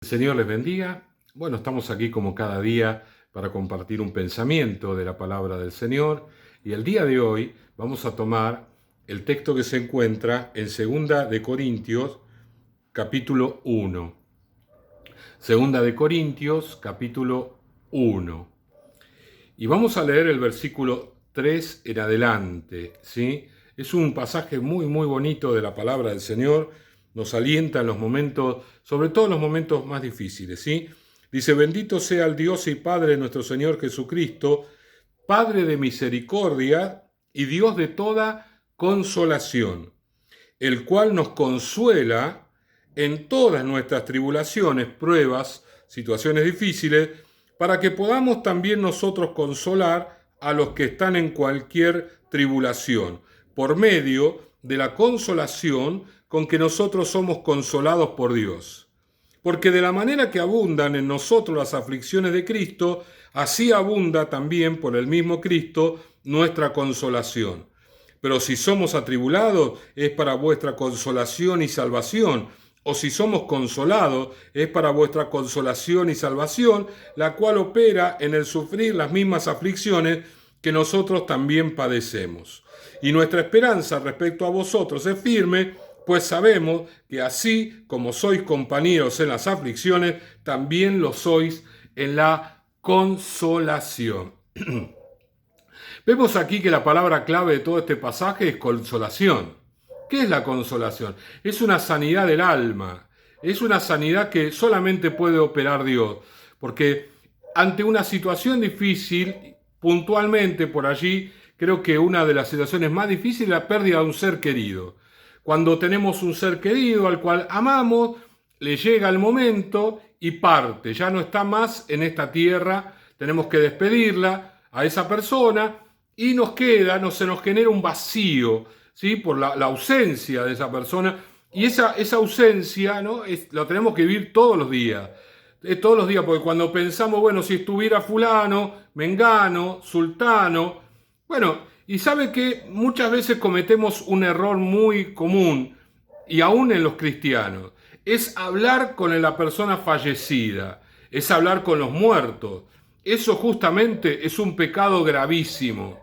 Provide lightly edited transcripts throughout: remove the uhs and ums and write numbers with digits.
El Señor les bendiga. Bueno, estamos aquí como cada día para compartir un pensamiento de la palabra del Señor. Y el día de hoy vamos a tomar el texto que se encuentra en Segunda de Corintios, capítulo 1. Segunda de Corintios, capítulo 1. Y vamos a leer el versículo 3 en adelante, ¿sí? Es un pasaje muy bonito de la palabra del Señor. Nos alienta en los momentos, sobre todo en los momentos más difíciles, ¿sí? Dice: bendito sea el Dios y Padre de nuestro Señor Jesucristo, Padre de misericordia y Dios de toda consolación, el cual nos consuela en todas nuestras tribulaciones, pruebas, situaciones difíciles, para que podamos también nosotros consolar a los que están en cualquier tribulación, por medio de la consolación con que nosotros somos consolados por Dios. Porque de la manera que abundan en nosotros las aflicciones de Cristo, así abunda también por el mismo Cristo nuestra consolación. Pero si somos atribulados, es para vuestra consolación y salvación. O si somos consolados, es para vuestra consolación y salvación, la cual opera en el sufrir las mismas aflicciones que nosotros también padecemos. Y nuestra esperanza respecto a vosotros es firme, pues sabemos que así como sois compañeros en las aflicciones, también lo sois en la consolación. Vemos aquí que la palabra clave de todo este pasaje es consolación. ¿Qué es la consolación? Es una sanidad del alma, es una sanidad que solamente puede operar Dios, porque ante una situación difícil, puntualmente por allí, creo que una de las situaciones más difíciles es la pérdida de un ser querido. Cuando tenemos un ser querido al cual amamos, le llega el momento y parte, ya no está más en esta tierra, tenemos que despedirla a esa persona y se nos genera un vacío, ¿sí? Por la ausencia de esa persona, y esa ausencia, ¿no? Lo tenemos que vivir todos los días. Todos los días, porque cuando pensamos, bueno, si estuviera fulano, mengano, sultano, bueno, y sabe que muchas veces cometemos un error muy común, y aún en los cristianos, es hablar con la persona fallecida, es hablar con los muertos. Eso justamente es un pecado gravísimo.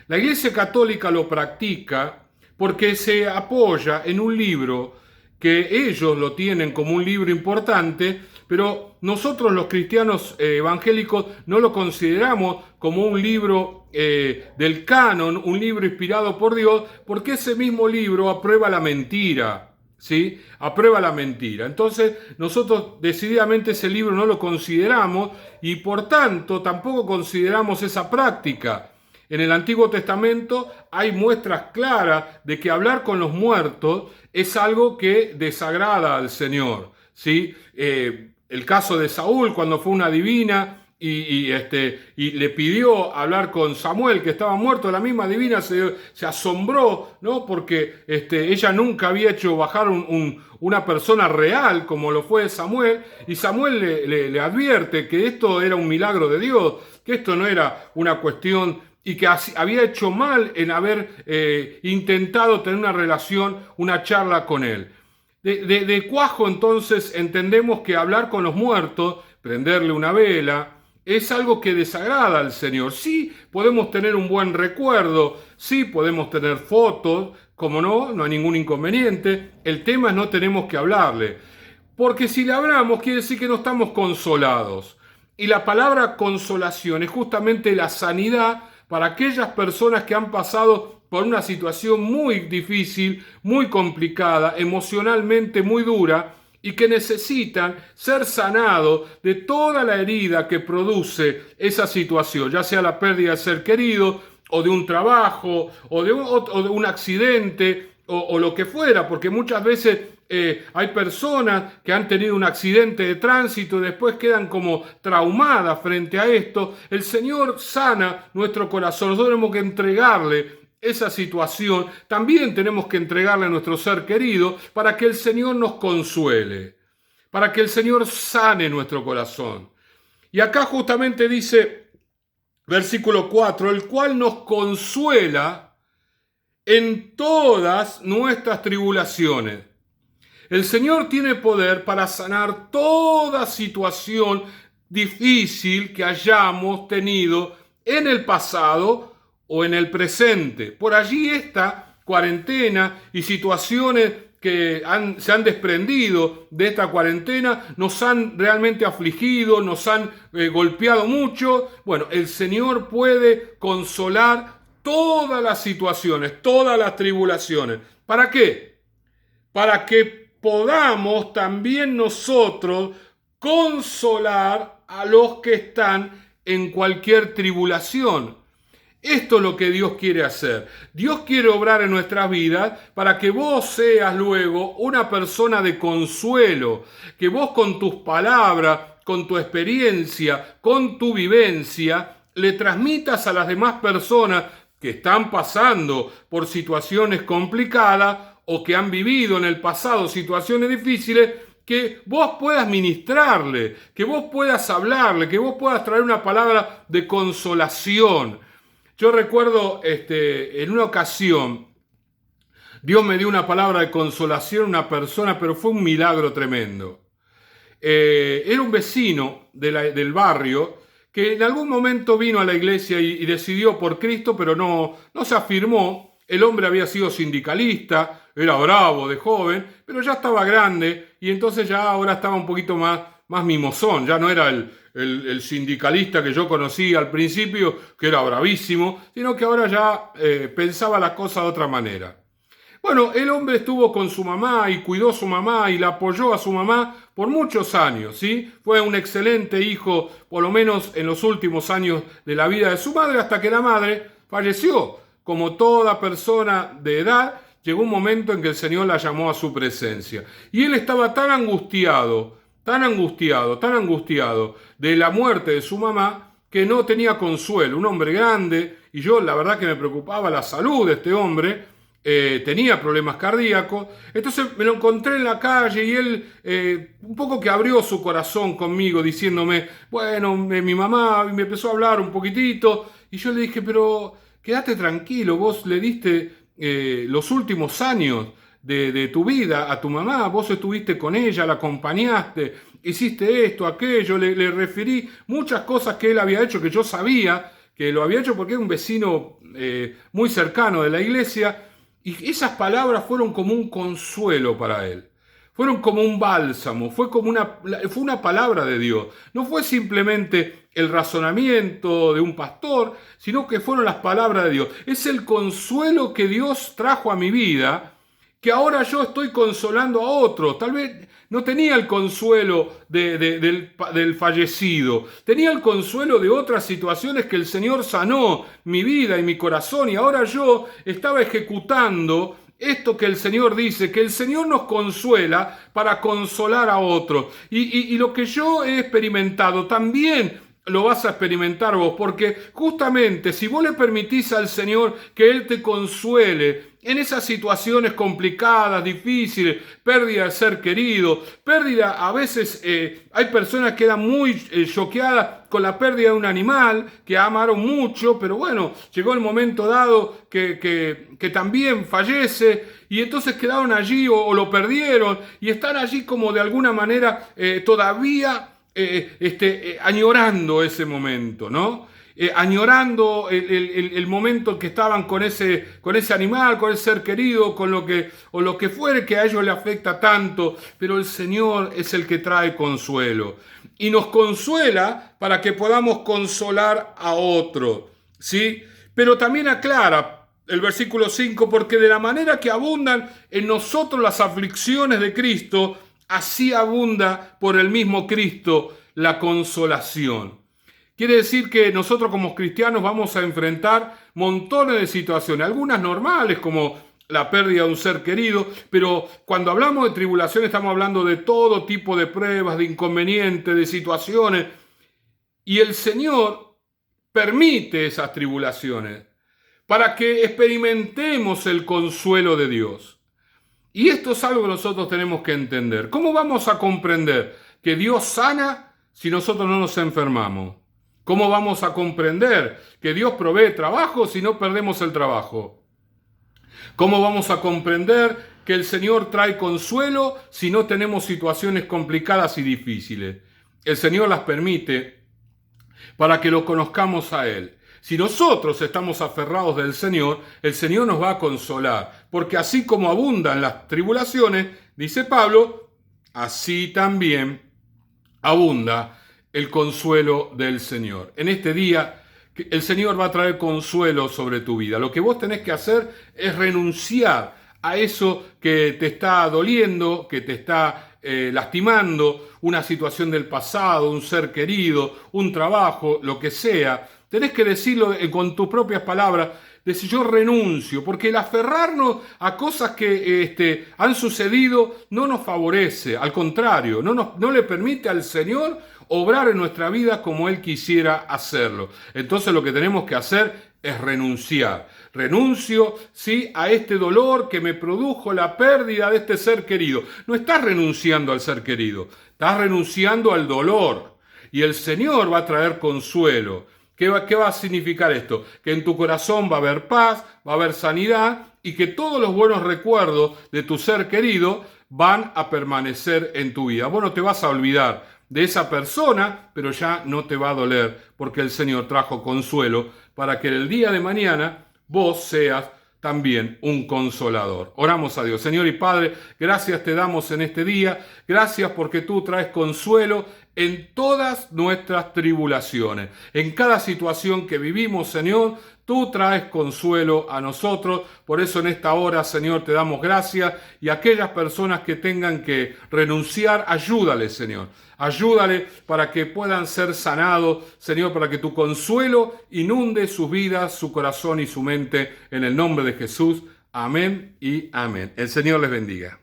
La Iglesia Católica lo practica porque se apoya en un libro que ellos lo tienen como un libro importante, pero nosotros los cristianos evangélicos no lo consideramos como un libro del canon, un libro inspirado por Dios, porque ese mismo libro aprueba la mentira, ¿sí? Aprueba la mentira. Entonces nosotros decididamente ese libro no lo consideramos y por tanto tampoco consideramos esa práctica. En el Antiguo Testamento hay muestras claras de que hablar con los muertos es algo que desagrada al Señor, ¿sí? El caso de Saúl, cuando fue una adivina y le pidió hablar con Samuel, que estaba muerto, la misma adivina se asombró, ¿no? Porque ella nunca había hecho bajar una persona real como lo fue Samuel, y Samuel le advierte que esto era un milagro de Dios, que esto no era una cuestión, y que había hecho mal en haber intentado tener una relación, una charla con él. De cuajo entonces entendemos que hablar con los muertos, prenderle una vela, es algo que desagrada al Señor. Sí podemos tener un buen recuerdo, sí podemos tener fotos, como no hay ningún inconveniente. El tema es no tenemos que hablarle, porque si le hablamos quiere decir que no estamos consolados. Y la palabra consolación es justamente la sanidad para aquellas personas que han pasado por una situación muy difícil, muy complicada, emocionalmente muy dura, y que necesitan ser sanados de toda la herida que produce esa situación, ya sea la pérdida de ser querido, o de un trabajo, o de un accidente, o lo que fuera, porque muchas veces hay personas que han tenido un accidente de tránsito y después quedan como traumadas frente a esto. El Señor sana nuestro corazón. Nosotros tenemos que entregarle esa situación. También tenemos que entregarle a nuestro ser querido para que el Señor nos consuele, para que el Señor sane nuestro corazón. Y acá justamente dice, versículo 4, el cual nos consuela en todas nuestras tribulaciones. El Señor tiene poder para sanar toda situación difícil que hayamos tenido en el pasado o en el presente. Por allí esta cuarentena y situaciones que se han desprendido de esta cuarentena nos han realmente afligido, nos han golpeado mucho. Bueno, el Señor puede consolar todas las situaciones, todas las tribulaciones. ¿Para qué? Para que podamos también nosotros consolar a los que están en cualquier tribulación. Esto es lo que Dios quiere hacer. Dios quiere obrar en nuestras vidas para que vos seas luego una persona de consuelo, que vos con tus palabras, con tu experiencia, con tu vivencia, le transmitas a las demás personas que están pasando por situaciones complicadas o que han vivido en el pasado situaciones difíciles, que vos puedas ministrarle, que vos puedas hablarle, que vos puedas traer una palabra de consolación. Yo recuerdo en una ocasión, Dios me dio una palabra de consolación a una persona, pero fue un milagro tremendo. Era un vecino del barrio que en algún momento vino a la iglesia y decidió por Cristo, pero no se afirmó. El hombre había sido sindicalista, era bravo de joven, pero ya estaba grande y entonces ya ahora estaba un poquito más mimosón, ya no era el sindicalista que yo conocí al principio, que era bravísimo, sino que ahora ya pensaba las cosas de otra manera. Bueno, el hombre estuvo con su mamá y cuidó a su mamá y la apoyó a su mamá por muchos años, ¿sí? Fue un excelente hijo, por lo menos en los últimos años de la vida de su madre, hasta que la madre falleció. Como toda persona de edad, llegó un momento en que el Señor la llamó a su presencia. Y él estaba tan angustiado de la muerte de su mamá, que no tenía consuelo. Un hombre grande, y yo la verdad que me preocupaba la salud de este hombre, tenía problemas cardíacos. Entonces me lo encontré en la calle y él un poco que abrió su corazón conmigo diciéndome, bueno, mi mamá me empezó a hablar un poquitito y yo le dije, pero quédate tranquilo, vos le diste los últimos años de tu vida a tu mamá, vos estuviste con ella, la acompañaste, hiciste esto, aquello, le referí muchas cosas que él había hecho, que yo sabía que lo había hecho porque era un vecino muy cercano de la iglesia. Y esas palabras fueron como un consuelo para él. Fueron como un bálsamo, fue una palabra de Dios. No fue simplemente el razonamiento de un pastor, sino que fueron las palabras de Dios. Es el consuelo que Dios trajo a mi vida, que ahora yo estoy consolando a otros. Tal vez no tenía el consuelo del fallecido, tenía el consuelo de otras situaciones que el Señor sanó mi vida y mi corazón, y ahora yo estaba ejecutando esto que el Señor dice, que el Señor nos consuela para consolar a otros. Y lo que yo he experimentado también lo vas a experimentar vos, porque justamente si vos le permitís al Señor que Él te consuele en esas situaciones complicadas, difíciles, pérdida de ser querido, pérdida, a veces hay personas que quedan muy choqueadas con la pérdida de un animal que amaron mucho, pero bueno, llegó el momento dado que también fallece y entonces quedaron allí o lo perdieron y están allí como de alguna manera todavía añorando ese momento, ¿no? Añorando el momento en que estaban con ese animal, con ese ser querido, con lo que fuere que a ellos le afecta tanto, pero el Señor es el que trae consuelo y nos consuela para que podamos consolar a otro, ¿sí? Pero también aclara el versículo 5, porque de la manera que abundan en nosotros las aflicciones de Cristo, así abunda por el mismo Cristo la consolación. Quiere decir que nosotros como cristianos vamos a enfrentar montones de situaciones, algunas normales como la pérdida de un ser querido, pero cuando hablamos de tribulación estamos hablando de todo tipo de pruebas, de inconvenientes, de situaciones. Y el Señor permite esas tribulaciones para que experimentemos el consuelo de Dios. Y esto es algo que nosotros tenemos que entender. ¿Cómo vamos a comprender que Dios sana si nosotros no nos enfermamos? ¿Cómo vamos a comprender que Dios provee trabajo si no perdemos el trabajo? ¿Cómo vamos a comprender que el Señor trae consuelo si no tenemos situaciones complicadas y difíciles. El Señor las permite para que lo conozcamos a Él. Si nosotros estamos aferrados del Señor, el Señor nos va a consolar, porque así como abundan las tribulaciones, dice Pablo, así también abunda el consuelo del Señor. En este día, el Señor va a traer consuelo sobre tu vida. Lo que vos tenés que hacer es renunciar a eso que te está doliendo, que te está lastimando, una situación del pasado, un ser querido, un trabajo, lo que sea. Tenés que decirlo con tus propias palabras, decir yo renuncio, porque el aferrarnos a cosas que han sucedido no nos favorece, al contrario, no le permite al Señor obrar en nuestra vida como Él quisiera hacerlo. Entonces lo que tenemos que hacer es renunciar. Renuncio, ¿sí?, a este dolor que me produjo la pérdida de este ser querido. No estás renunciando al ser querido, estás renunciando al dolor. Y el Señor va a traer consuelo. ¿Qué va a significar esto? Que en tu corazón va a haber paz, va a haber sanidad y que todos los buenos recuerdos de tu ser querido van a permanecer en tu vida. Vos no te vas a olvidar de esa persona, pero ya no te va a doler porque el Señor trajo consuelo para que el día de mañana vos seas también un consolador. Oramos a Dios. Señor y Padre, gracias te damos en este día. Gracias porque tú traes consuelo en todas nuestras tribulaciones. En cada situación que vivimos, Señor, tú traes consuelo a nosotros. Por eso en esta hora, Señor, te damos gracias. Y a aquellas personas que tengan que renunciar, ayúdales, Señor. Ayúdale para que puedan ser sanados, Señor, para que tu consuelo inunde sus vidas, su corazón y su mente. En el nombre de Jesús. Amén y amén. El Señor les bendiga.